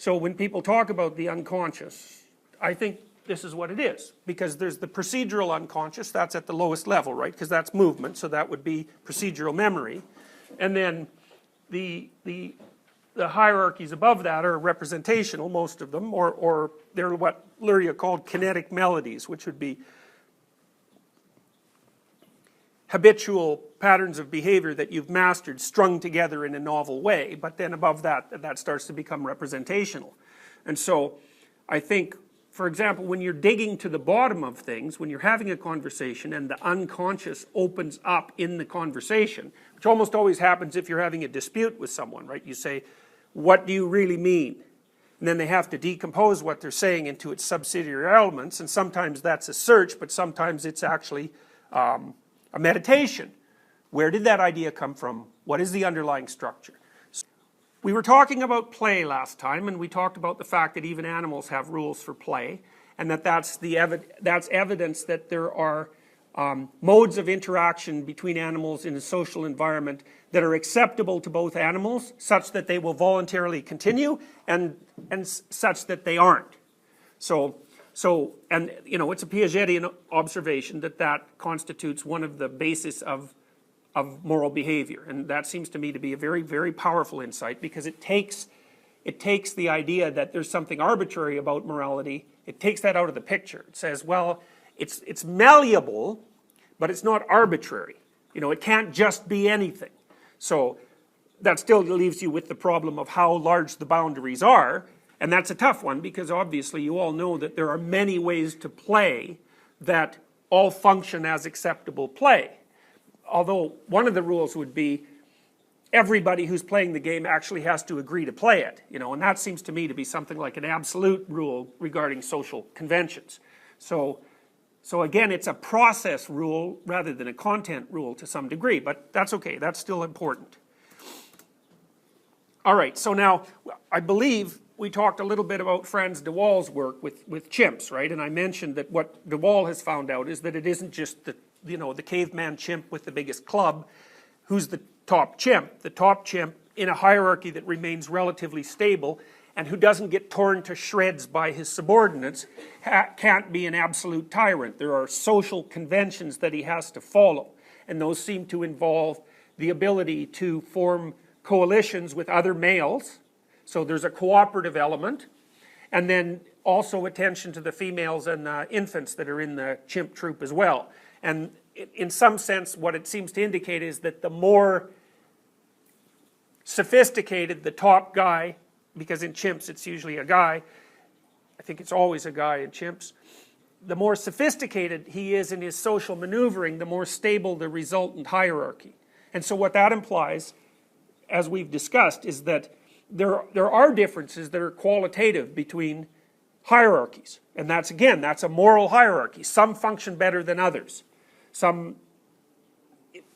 So when people talk about the unconscious, I think this is what it is, because there's the procedural unconscious, that's at the lowest level, right? Because that's movement, so that would be procedural memory. And then the hierarchies above that are representational, most of them, or they're what Luria called kinetic melodies, which would be habitual patterns of behavior that you've mastered strung together in a novel way, but then above that, that starts to become representational. And so I think, for example, when you're digging to the bottom of things, when you're having a conversation and the unconscious opens up in the conversation, which almost always happens if you're having a dispute with someone, right? You say, what do you really mean? And then they have to decompose what they're saying into its subsidiary elements, and sometimes that's a search, but sometimes it's actually a meditation. Where did that idea come from? What is the underlying structure? We were talking about play last time, and we talked about the fact that even animals have rules for play, and that's evidence that there are modes of interaction between animals in a social environment that are acceptable to both animals, such that they will voluntarily continue, and such that they aren't. And you know, it's a Piagetian observation that constitutes one of the basis of moral behavior, and that seems to me to be a very, very powerful insight, because it takes the idea that there's something arbitrary about morality, it takes that out of the picture. It says, well, it's malleable, but it's not arbitrary. You know, it can't just be anything. So that still leaves you with the problem of how large the boundaries are, and that's a tough one, because obviously you all know that there are many ways to play that all function as acceptable play. Although one of the rules would be everybody who's playing the game actually has to agree to play it, you know, and that seems to me to be something like an absolute rule regarding social conventions. So again, it's a process rule rather than a content rule to some degree, but that's okay, that's still important. All right, so now I believe we talked a little bit about Frans de Waal's work with chimps, right? And I mentioned that what de Waal has found out is that it isn't just the caveman chimp with the biggest club who's the top chimp. The top chimp in a hierarchy that remains relatively stable and who doesn't get torn to shreds by his subordinates can't be an absolute tyrant. There are social conventions that he has to follow, and those seem to involve the ability to form coalitions with other males. So there's a cooperative element, and then also attention to the females and infants that are in the chimp troop as well. And in some sense, what it seems to indicate is that the more sophisticated the top guy, because in chimps it's usually a guy, I think it's always a guy in chimps, the more sophisticated he is in his social maneuvering, the more stable the resultant hierarchy. And so what that implies, as we've discussed, is that there are differences that are qualitative between hierarchies. And that's, again, that's a moral hierarchy. Some function better than others. Some,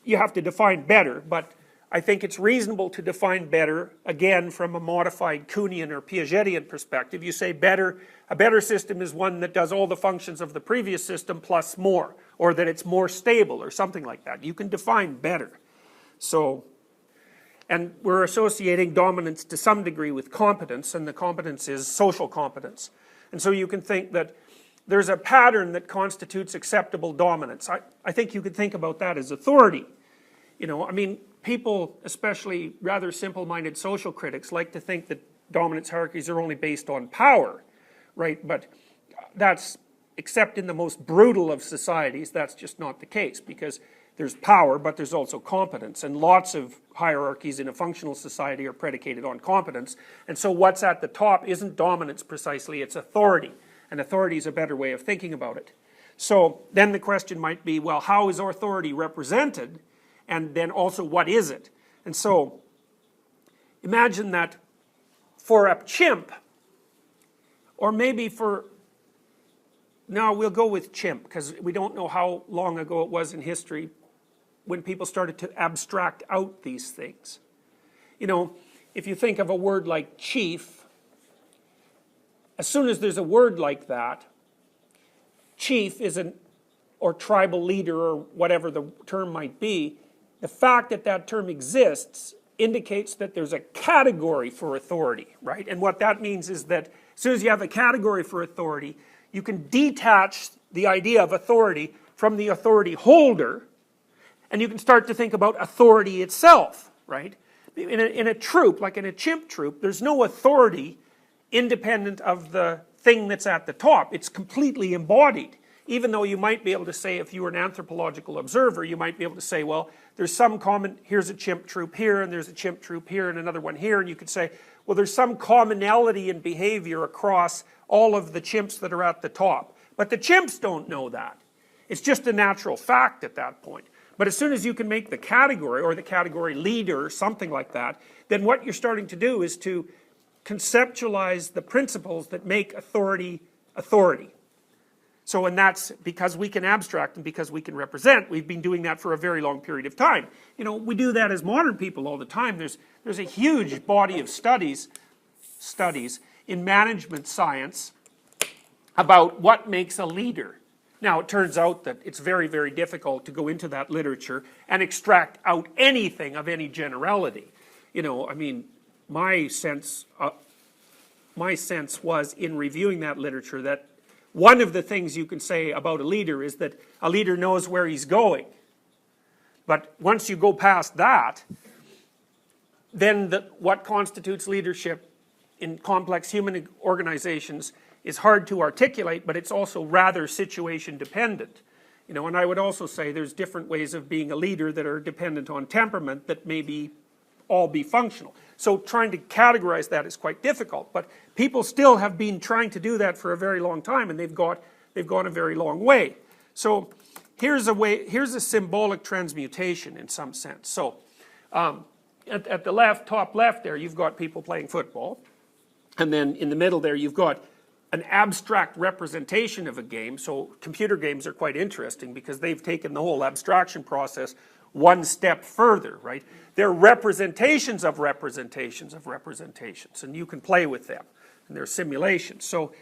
you have to define better, but I think it's reasonable to define better, again, from a modified Kuhnian or Piagetian perspective. You say a better system is one that does all the functions of the previous system plus more, or that it's more stable, or something like that. You can define better. So, and we're associating dominance to some degree with competence, and the competence is social competence. And so you can think that there's a pattern that constitutes acceptable dominance. I think you could think about that as authority. You know, I mean, people, especially rather simple-minded social critics, like to think that dominance hierarchies are only based on power, right? But that's, except in the most brutal of societies, that's just not the case, because there's power, but there's also competence, and lots of hierarchies in a functional society are predicated on competence. And so what's at the top isn't dominance precisely, it's authority. And authority is a better way of thinking about it. So then the question might be, well, how is authority represented? And then also, what is it? And so imagine that for a chimp, or maybe for, no, we'll go with chimp, because we don't know how long ago it was in history when people started to abstract out these things. You know, if you think of a word like chief, as soon as there's a word like that, chief is or tribal leader, or whatever the term might be, the fact that that term exists indicates that there's a category for authority, right? And what that means is that as soon as you have a category for authority, you can detach the idea of authority from the authority holder, and you can start to think about authority itself, right? In a troop, like in a chimp troop, there's no authority independent of the thing that's at the top. It's completely embodied. Even though you might be able to say, if you were an anthropological observer, you might be able to say, well, there's some common, here's a chimp troop here, and there's a chimp troop here, and another one here, and you could say, well, there's some commonality in behavior across all of the chimps that are at the top. But the chimps don't know that. It's just a natural fact at that point. But as soon as you can make the category, or the category leader, or something like that, then what you're starting to do is to conceptualize the principles that make authority authority. So, and that's because we can abstract and because we can represent. We've been doing that for a very long period of time. You know, we do that as modern people all the time. There's a huge body of studies in management science about what makes a leader. Now, it turns out that it's very, very difficult to go into that literature and extract out anything of any generality. You know, I mean, my sense was in reviewing that literature that one of the things you can say about a leader is that a leader knows where he's going. But once you go past that, then what constitutes leadership in complex human organizations is hard to articulate, but it's also rather situation dependent. You know, and I would also say there's different ways of being a leader that are dependent on temperament that maybe all be functional. So trying to categorize that is quite difficult, but people still have been trying to do that for a very long time, and they've gone a very long way. So here's a symbolic transmutation in some sense. So at the left, top left there, you've got people playing football, and then in the middle there you've got an abstract representation of a game. So computer games are quite interesting because they've taken the whole abstraction process one step further, right? They're representations of representations of representations, and you can play with them, and they're simulations. So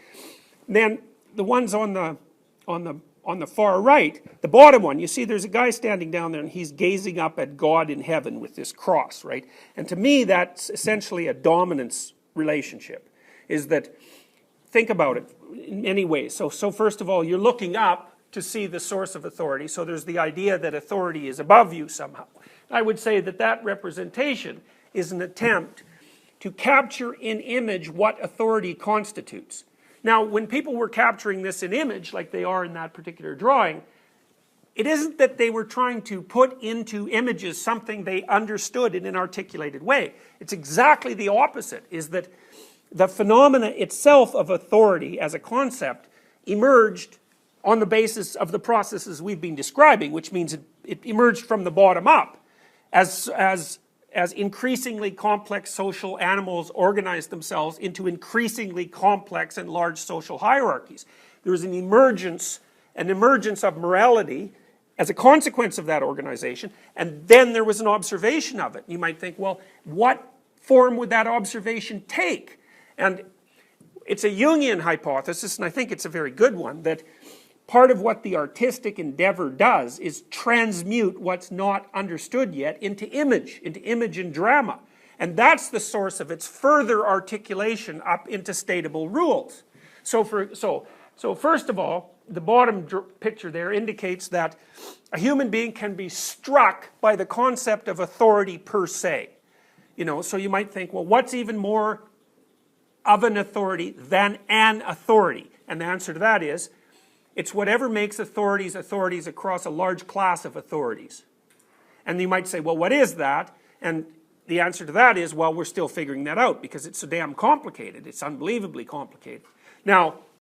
then the ones on the far right, the bottom one, you see there's a guy standing down there and he's gazing up at God in heaven with this cross, right? And to me that's essentially a dominance relationship, is that, think about it in many ways. So first of all, you're looking up to see the source of authority, so there's the idea that authority is above you somehow. I would say that that representation is an attempt to capture in image what authority constitutes. Now, when people were capturing this in image, like they are in that particular drawing, it isn't that they were trying to put into images something they understood in an articulated way. It's exactly the opposite, is that the phenomena itself of authority as a concept emerged on the basis of the processes we've been describing, which means it emerged from the bottom up as increasingly complex social animals organized themselves into increasingly complex and large social hierarchies. There was an emergence of morality as a consequence of that organization, and then there was an observation of it. You might think, well, what form would that observation take? And it's a Jungian hypothesis, and I think it's a very good one, that part of what the artistic endeavor does is transmute what's not understood yet into image and drama. And that's the source of its further articulation up into statable rules. So first of all, the bottom picture there indicates that a human being can be struck by the concept of authority per se. You know, so you might think, well, what's even more of an authority than an authority? And the answer to that is, it's whatever makes authorities authorities across a large class of authorities. And you might say, well, what is that? And the answer to that is, well, we're still figuring that out because it's so damn complicated. It's unbelievably complicated. Now,